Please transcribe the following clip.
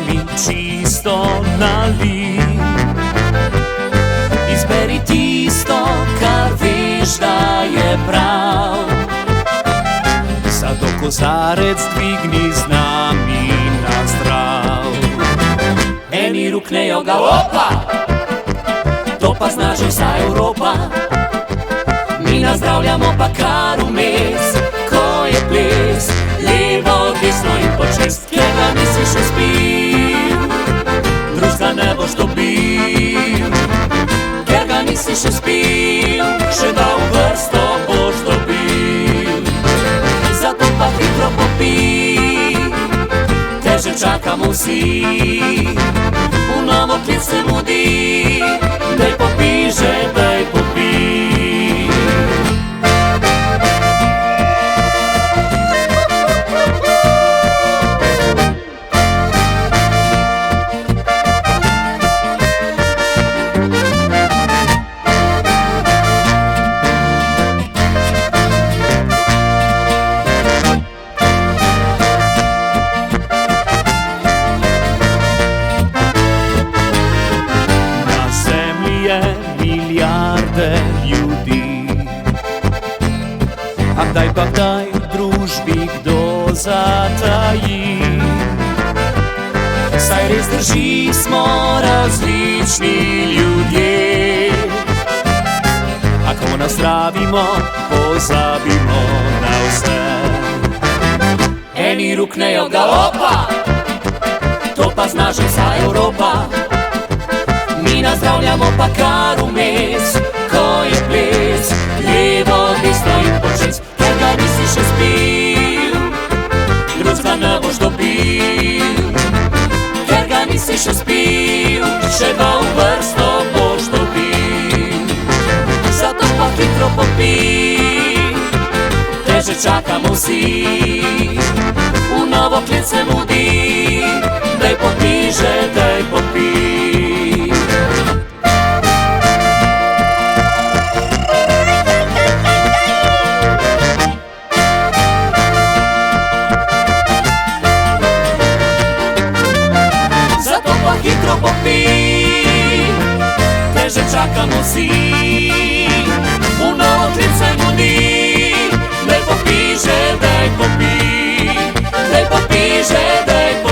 mi čisto nali. Izberi tisto, kar veš, da je prav. Zato kozarec dvigni z nami na zdrav. Eni ruknejo ga, opa, to pa zna že vsa Evropa. Mi nazdravljamo pa kar vmes, ko je ples, levo, desno in počez. Kjer ga nisi še spil, drugega ne boš dobil. Kjer ga nisi še spil, še da v vrsto boš dobil. Zato pa hitro popij, te že čakamo vsi. V novo klic se mudi, daj popij že, daj popij. Milijarde ljudi, a kdaj pa kdaj v družbi kdo zataji. Saj res drži, smo različni ljudje, a ko nas zdravimo, pozabimo na vse. Eni ruknejo ga, opa, to pa zna že vsa Evropa. Mi nazdravljamo pa kar vmes, ko je ples, levo, desno in počez. Ker ga nisi še spil, drugega ne boš dobil. Ker ga nisi še spil, še dva v vrsto boš dobil. Zato pa hitro popij, te že čakamo vsi. V novo klic se mudi, daj popij že, daj popij. Hitro popij, te že čakamo vsi. V novo klic se mudi, daj popij že, daj popij. Daj popij že, daj popij.